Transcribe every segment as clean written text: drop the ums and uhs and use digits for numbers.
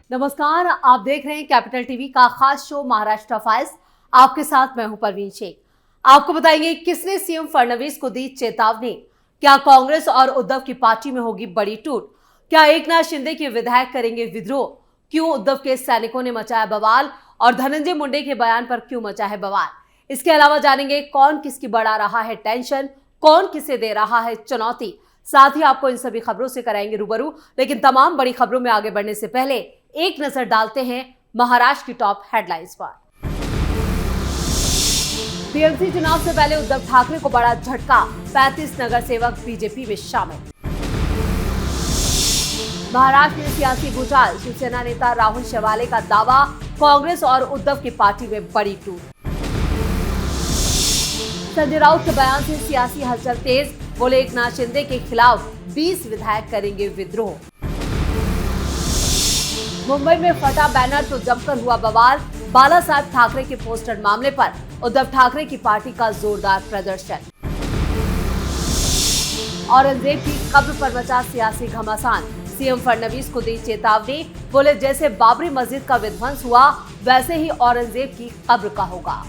नमस्कार, आप देख रहे हैं कैपिटल टीवी का खास शो महाराष्ट्र फाइल्स। आपके साथ मैं हूं परवीन शेख। आपको बताएंगे किसने सीएम फडणवीस को दी चेतावनी। क्या कांग्रेस और उद्धव की पार्टी में होगी बड़ी टूट? क्या एकनाथ शिंदे के विधायक करेंगे विद्रोह? क्यों उद्धव के सैनिकों ने मचाया बवाल और धनंजय मुंडे के बयान पर क्यों मचा है बवाल? इसके अलावा जानेंगे कौन किसकी बढ़ा रहा है टेंशन, कौन किसे दे रहा है चुनौती। साथ ही आपको इन सभी खबरों से कराएंगे रूबरू। लेकिन तमाम बड़ी खबरों में आगे बढ़ने से पहले एक नजर डालते हैं महाराष्ट्र की टॉप हेडलाइंस पर। टीएमसी चुनाव से पहले उद्धव ठाकरे को बड़ा झटका, 35 नगर सेवक बीजेपी में शामिल। महाराष्ट्र में सियासी भूचाल, शिवसेना नेता राहुल शेवाले का दावा, कांग्रेस और उद्धव की पार्टी में बड़ी टूट। संजय राउत के बयान से सियासी हलचल तेज, बोले एकनाथ शिंदे के खिलाफ 20 विधायक करेंगे विद्रोह। मुंबई में फटा बैनर तो जमकर हुआ बवाल, बाला साहब ठाकरे के पोस्टर मामले पर उद्धव ठाकरे की पार्टी का जोरदार प्रदर्शन। औरंगजेब की कब्र पर मचा सियासी घमासान, सीएम फडणवीस को दी चेतावनी, बोले जैसे बाबरी मस्जिद का विध्वंस हुआ वैसे ही औरंगजेब की कब्र का होगा।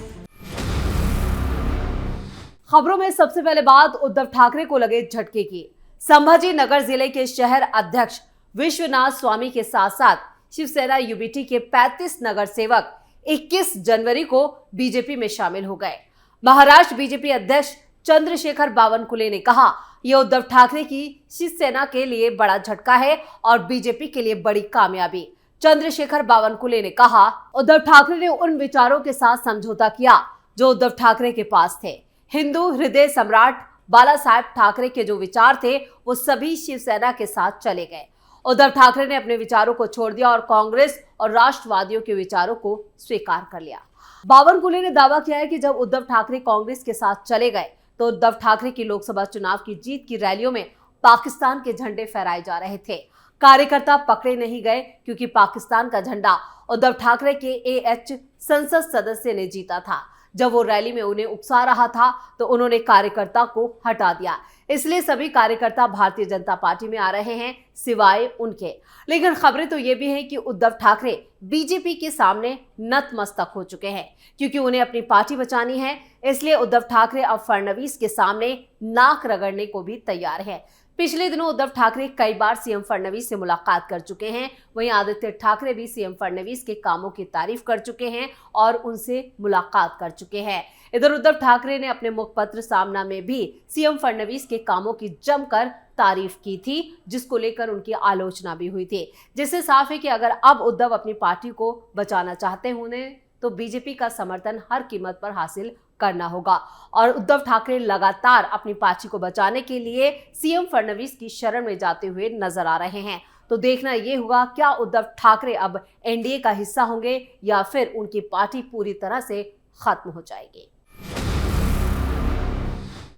खबरों में सबसे पहले बात उद्धव ठाकरे को लगे झटके की। संभाजी नगर जिले के शहर अध्यक्ष विश्वनाथ स्वामी के साथ साथ शिवसेना यूबीटी के 35 नगर सेवक 21 जनवरी को बीजेपी में शामिल हो गए। महाराष्ट्र बीजेपी अध्यक्ष चंद्रशेखर बावनकुले ने कहा, यह उद्धव ठाकरे की शिवसेना के लिए बड़ा झटका है और बीजेपी के लिए बड़ी कामयाबी। चंद्रशेखर बावनकुले ने कहा, उद्धव ठाकरे ने उन विचारों के साथ समझौता किया जो उद्धव ठाकरे के पास थे। हिंदू हृदय सम्राट बाला साहब ठाकरे के जो विचार थे वो सभी शिवसेना के साथ चले गए। उद्धव ठाकरे ने अपने विचारों को छोड़ दिया और कांग्रेस और राष्ट्रवादियों के विचारों को स्वीकार कर लिया। बावनकुले ने दावा किया है कि जब उद्धव ठाकरे कांग्रेस के साथ चले गए तो उद्धव ठाकरे की लोकसभा चुनाव की जीत की रैलियों में पाकिस्तान के झंडे फहराए जा रहे थे। कार्यकर्ता पकड़े नहीं गए क्योंकि पाकिस्तान का झंडा उद्धव ठाकरे के एएच संसद सदस्य ने जीता था। जब वो रैली में उन्हें उकसा रहा था तो उन्होंने कार्यकर्ता को हटा दिया, इसलिए सभी कार्यकर्ता भारतीय जनता पार्टी में आ रहे हैं सिवाय उनके। लेकिन खबरें तो ये भी हैं कि उद्धव ठाकरे बीजेपी के सामने नतमस्तक हो चुके हैं क्योंकि उन्हें अपनी पार्टी बचानी है। इसलिए उद्धव ठाकरे अब फडणवीस के सामने नाक रगड़ने को भी तैयार है। पिछले दिनों उद्धव ठाकरे कई बार सीएम फडणवीस से मुलाकात कर चुके हैं। वहीं आदित्य ठाकरे भी सीएम फडणवीस के कामों की तारीफ कर चुके हैं और उनसे मुलाकात कर चुके हैं। इधर उद्धव ठाकरे ने अपने मुखपत्र सामना में भी सीएम फडणवीस के कामों की जमकर तारीफ की थी, जिसको लेकर उनकी आलोचना भी हुई थी। जिससे साफ है कि अगर अब उद्धव अपनी पार्टी को बचाना चाहते हैं तो बीजेपी का समर्थन हर कीमत पर हासिल करना होगा और उद्धव ठाकरे लगातार अपनी पार्टी को बचाने के लिए सीएम फडणवीस की शरण में जाते हुए नजर आ रहे हैं। तो देखना यह होगा क्या उद्धव ठाकरे अब एनडीए का हिस्सा होंगे या फिर उनकी पार्टी पूरी तरह से खत्म हो जाएगी।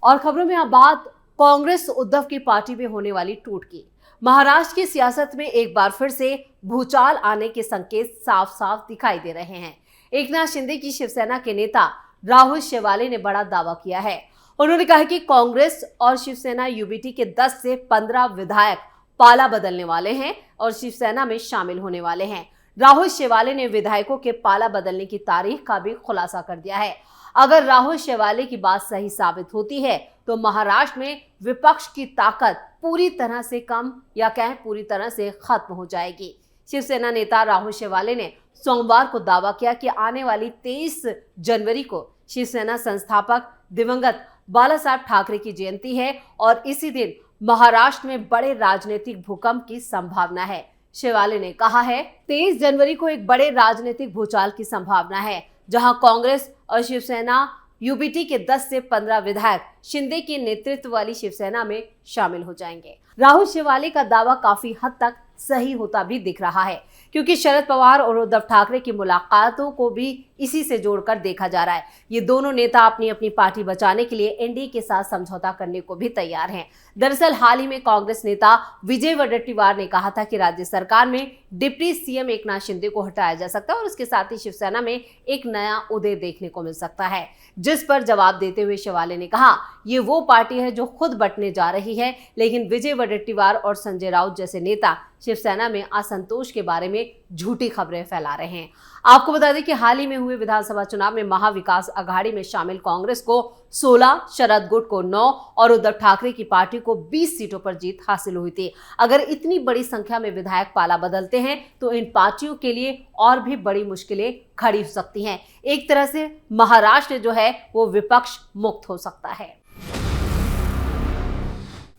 और खबरों में अब बात कांग्रेस उद्धव की पार्टी में होने वाली टूट की। महाराष्ट्र की सियासत में एक बार फिर से भूचाल आने के संकेत साफ साफ दिखाई दे रहे हैं। एकनाथ शिंदे की शिवसेना के नेता राहुल शेवाले ने बड़ा दावा किया है। उन्होंने कहा कि कांग्रेस और शिवसेना यूबीटी के 10 से 15 विधायक पाला बदलने वाले हैं और शिवसेना में शामिल होने वाले हैं। राहुल शेवाले ने विधायकों के पाला बदलने की तारीख का भी खुलासा कर दिया है। अगर राहुल शेवाले की बात सही साबित होती है तो महाराष्ट्र में विपक्ष की ताकत पूरी तरह से कम या कहें पूरी तरह से खत्म हो जाएगी। शिवसेना नेता राहुल शेवाले ने सोमवार को दावा किया कि आने वाली 23 जनवरी को शिवसेना संस्थापक दिवंगत बाला साहब ठाकरे की जयंती है और इसी दिन महाराष्ट्र में बड़े राजनीतिक भूकंप की संभावना है। शेवाले ने कहा है 23 जनवरी को एक बड़े राजनीतिक भूचाल की संभावना है जहां कांग्रेस और शिवसेना यूबीटी के 10 से 15 विधायक शिंदे के नेतृत्व वाली शिवसेना में शामिल हो जाएंगे। राहुल शेवाले का दावा काफी हद तक सही होता भी दिख रहा है क्योंकि शरद पवार और उद्धव ठाकरे की मुलाकातों को भी इसी से जोड़कर देखा जा रहा है। ये दोनों नेता अपनी अपनी पार्टी बचाने के लिए एनडीए के साथ समझौता करने को भी तैयार हैं। दरअसल हाल ही में कांग्रेस नेता विजय वडेट्टीवार ने कहा था कि राज्य सरकार में डिप्टी सीएम एकनाथ शिंदे को हटाया जा सकता है और उसके साथ ही शिवसेना में एक नया उदय देखने को मिल सकता है। जिस पर जवाब देते हुए शेवाले ने कहा, ये वो पार्टी है जो खुद बंटने जा रही है, लेकिन विजय वडेट्टीवार और संजय राउत जैसे नेता शिवसेना में असंतोष के बारे में झूठी खबरें फैला रहे हैं। आपको बता दें कि हाल ही में हुए विधानसभा चुनाव में महाविकास अघाड़ी में शामिल कांग्रेस को 16, शरद गुट को 9 और उद्धव ठाकरे की पार्टी को 20 सीटों पर जीत हासिल हुई थी। अगर इतनी बड़ी संख्या में विधायक पाला बदलते हैं तो इन पार्टियों के लिए और भी बड़ी मुश्किलें खड़ी हो सकती हैं। एक तरह से महाराष्ट्र जो है वो विपक्ष मुक्त हो सकता है।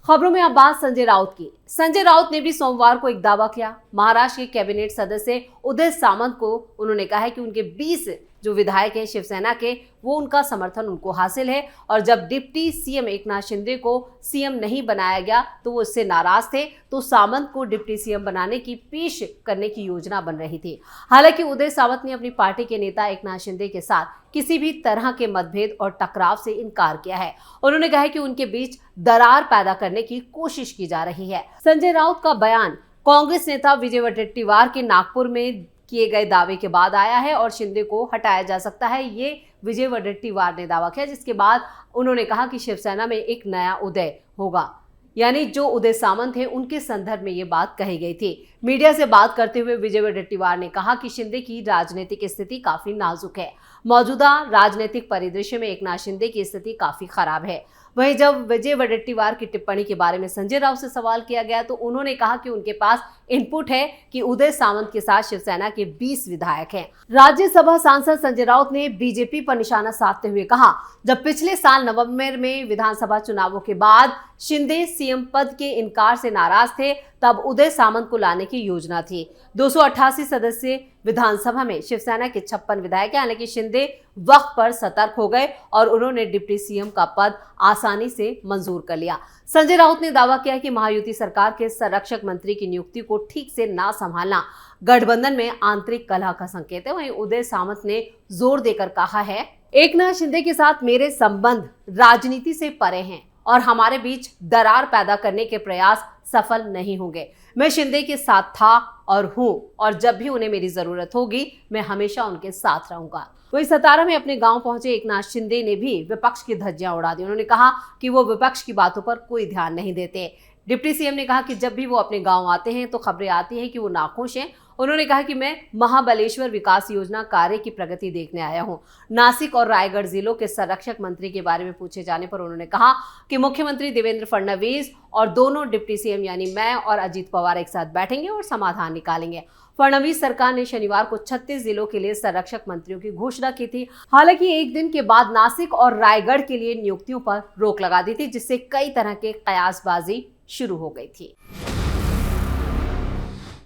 खबरों में अब बात संजय राउत की। संजय राउत ने भी सोमवार को एक दावा किया। महाराष्ट्र के कैबिनेट सदस्य उदय सामंत को उन्होंने कहा है कि उनके 20 जो विधायक हैं शिवसेना के, वो उनका समर्थन उनको हासिल है और जब डिप्टी सीएम एकनाथ शिंदे को सीएम नहीं बनाया गया तो वो इससे नाराज थे, तो सामंत को डिप्टी सीएम बनाने की पेश करने की योजना बन रही थी। हालांकि उदय सामंत ने अपनी पार्टी के नेता एकनाथ शिंदे के साथ किसी भी तरह के मतभेद और टकराव से इनकार किया है। उन्होंने कहा है कि उनके बीच दरार पैदा करने की कोशिश की जा रही है। संजय राउत का बयान कांग्रेस नेता विजय वडेट्टीवार के नागपुर में किए गए दावे के बाद आया है और शिंदे को हटाया जा सकता है, ये विजय वडेट्टीवार ने दावा किया, जिसके बाद उन्होंने कहा कि शिवसेना में एक नया उदय होगा। यानी जो उदय सामंत हैं उनके संदर्भ में ये बात कही गई थी। मीडिया से बात करते हुए विजय वडेट्टीवार ने कहा कि शिंदे की राजनीतिक स्थिति काफी नाजुक है। मौजूदा राजनीतिक परिदृश्य में एकनाथ शिंदे की स्थिति काफी खराब है। वहीं जब विजय वडेट्टीवार की टिप्पणी के बारे में संजय राउत से सवाल किया गया तो उन्होंने कहा कि उनके पास इनपुट है कि उदय सामंत के साथ शिवसेना के 20 विधायक हैं। राज्यसभा सांसद संजय राउत ने बीजेपी पर निशाना साधते हुए कहा, जब पिछले साल नवंबर में विधानसभा चुनावों के बाद शिंदे सीएम पद के इनकार से नाराज थे, तब उदय सामंत को लाने की योजना थी। 288 सदस्य विधानसभा में शिवसेना के 56 विधायक हैं। हालांकि शिंदे वक्त पर सतर्क हो गए और उन्होंने डिप्टी सीएम का पद आसानी से मंजूर कर लिया। संजय राउत ने दावा किया कि महायुति सरकार के संरक्षक मंत्री की नियुक्ति को ठीक से ना संभालना गठबंधन में आंतरिक कलह का संकेत है। वहीं उदय सामंत ने जोर देकर कहा है, एकनाथ शिंदे के साथ मेरे संबंध राजनीति से परे हैं और हमारे बीच दरार पैदा करने के प्रयास सफल नहीं होंगे। मैं शिंदे के साथ था और हूं और जब भी उन्हें मेरी जरूरत होगी मैं हमेशा उनके साथ रहूंगा। वहीं सतारा में अपने गांव पहुंचे एकनाथ शिंदे ने भी विपक्ष की धज्जियां उड़ा दी। उन्होंने कहा कि वो विपक्ष की बातों पर कोई ध्यान नहीं देते। डिप्टी सीएम ने कहा कि जब भी वो अपने गांव आते हैं तो खबरें आती हैं कि वो नाखुश हैं। उन्होंने कहा कि मैं महाबलेश्वर विकास योजना कार्य की प्रगति देखने आया हूं। नासिक और रायगढ़ जिलों के संरक्षक मंत्री के बारे में पूछे जाने पर उन्होंने कहा कि मुख्यमंत्री देवेंद्र फडणवीस और दोनों डिप्टी सीएम यानी मैं और अजीत पवार एक साथ बैठेंगे और समाधान निकालेंगे। फडणवीस सरकार ने शनिवार को 36 जिलों के लिए संरक्षक मंत्रियों की घोषणा की थी। हालांकि एक दिन के बाद नासिक और रायगढ़ के लिए नियुक्तियों पर रोक लगा दी थी, जिससे कई तरह के कयासबाजी शुरू हो गई थी।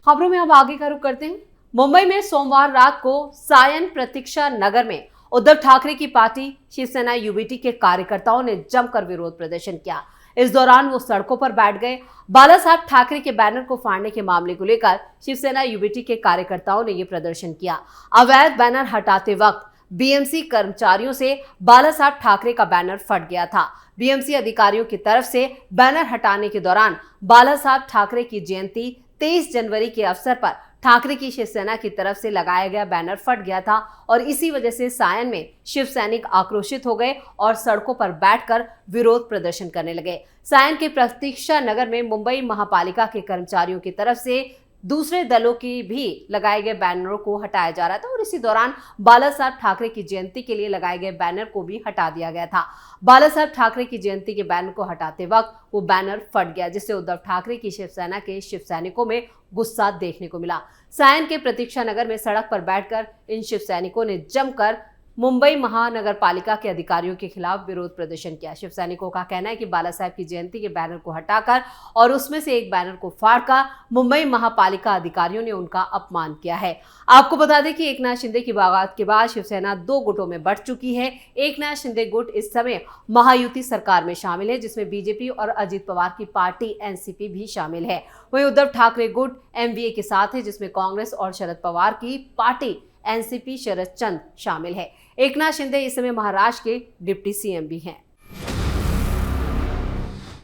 खबरों में अब आगे का रुख करते हैं। मुंबई में सोमवार रात को सायन प्रतीक्षा नगर में उद्धव ठाकरे की पार्टी शिवसेना यूबीटी के कार्यकर्ताओं ने जमकर विरोध प्रदर्शन किया। इस दौरान वो सड़कों पर बैठ गए। बाला साहब ठाकरे के बैनर को फाड़ने के मामले को लेकर शिवसेना यूबीटी के कार्यकर्ताओं ने ये प्रदर्शन किया। अवैध बैनर हटाते वक्त बीएमसी कर्मचारियों से बाला साहब ठाकरे का बैनर फट गया था। बीएमसी अधिकारियों की तरफ से बैनर हटाने के दौरान बाला साहब ठाकरे की जयंती 23 जनवरी के अवसर पर ठाकरे की शिवसेना की तरफ से लगाया गया बैनर फट गया था और इसी वजह से सायन में शिव सैनिक आक्रोशित हो गए और सड़कों पर बैठकर विरोध प्रदर्शन करने लगे। सायन के प्रतीक्षा नगर में मुंबई महापालिका के कर्मचारियों की तरफ से दूसरे दलों की भी लगाए गए बैनरों को हटाया जा रहा था और इसी दौरान बाला साहब ठाकरे की जयंती के लिए लगाए गए बैनर को भी हटा दिया गया था। बाला साहब ठाकरे की जयंती के बैनर को हटाते वक्त वो बैनर फट गया, जिससे उद्धव ठाकरे की शिवसेना के शिव सैनिकों में गुस्सा देखने को मिला। सायन के प्रतीक्षा नगर में सड़क पर बैठकर इन शिव सैनिकों ने जमकर मुंबई महानगर पालिका के अधिकारियों के खिलाफ विरोध प्रदर्शन किया। शिव सैनिकों का कहना है कि बाला साहब की जयंती के बैनर को हटाकर और उसमें से एक बैनर को फाड़कर मुंबई महापालिका अधिकारियों ने उनका अपमान किया है। आपको बता दें कि एकनाथ शिंदे की बगावत के बाद शिवसेना 2 गुटों में बंट चुकी है। एकनाथ शिंदे गुट इस समय महायुति सरकार में शामिल है, जिसमें बीजेपी और अजीत पवार की पार्टी एनसीपी भी शामिल है। वहीं उद्धव ठाकरे गुट एमवीए के साथ है, जिसमें कांग्रेस और शरद पवार की पार्टी एनसीपी शरद चंद शामिल है। एकनाथ शिंदे इस समय महाराष्ट्र के डिप्टी सीएम भी हैं।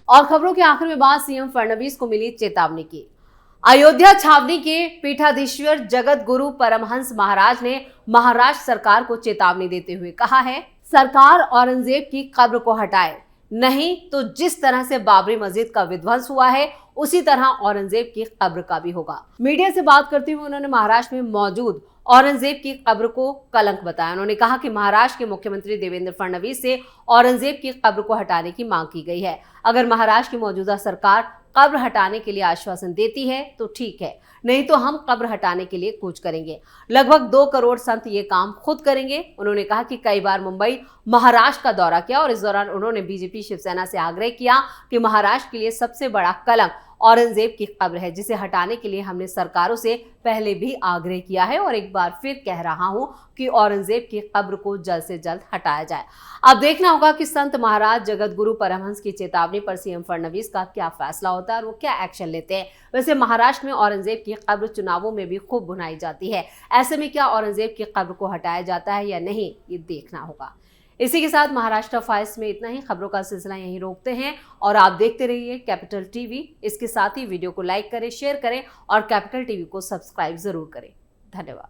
और खबरों के आखिर में बात सीएम फडणवीस को मिली चेतावनी की। अयोध्या छावनी के पीठाधीश्वर जगत गुरु परमहंस महाराज ने महाराष्ट्र सरकार को चेतावनी देते हुए कहा है, सरकार औरंगजेब की कब्र को हटाए, नहीं तो जिस तरह से बाबरी मस्जिद का विध्वंस हुआ है उसी तरह औरंगजेब की कब्र का भी होगा। मीडिया से बात करते हुए उन्होंने महाराष्ट्र में मौजूद औरंगजेब की कब्र को कलंक बताया। उन्होंने कहा कि महाराष्ट्र के मुख्यमंत्री देवेंद्र फडणवीस से औरंगजेब की कब्र को हटाने की मांग की गई है। अगर महाराष्ट्र की मौजूदा सरकार कब्र हटाने के लिए आश्वासन देती है तो ठीक है, नहीं तो हम कब्र हटाने के लिए कूच करेंगे। लगभग 2 करोड़ संत ये काम खुद करेंगे। उन्होंने कहा कि कई बार मुंबई महाराष्ट्र का दौरा किया और इस दौरान उन्होंने बीजेपी शिवसेना से आग्रह किया कि महाराष्ट्र के लिए सबसे बड़ा कलंक औरंगजेब की कब्र है, जिसे हटाने के लिए हमने सरकारों से पहले भी आग्रह किया है और एक बार फिर कह रहा हूं कि औरंगजेब की कब्र को जल्द से जल्द हटाया जाए। अब देखना होगा कि संत महाराज जगत गुरु परमहंस की चेतावनी पर सीएम फडणवीस का क्या फैसला होता है और वो क्या एक्शन लेते हैं। वैसे महाराष्ट्र में औरंगजेब की कब्र चुनावों में भी खूब भुनाई जाती है। ऐसे में क्या औरंगजेब की कब्र को हटाया जाता है या नहीं, ये देखना होगा। इसी के साथ महाराष्ट्र फाइल्स में इतना ही। खबरों का सिलसिला यहीं रोकते हैं और आप देखते रहिए कैपिटल टीवी। इसके साथ ही वीडियो को लाइक करें, शेयर करें और कैपिटल टीवी को सब्सक्राइब जरूर करें। धन्यवाद।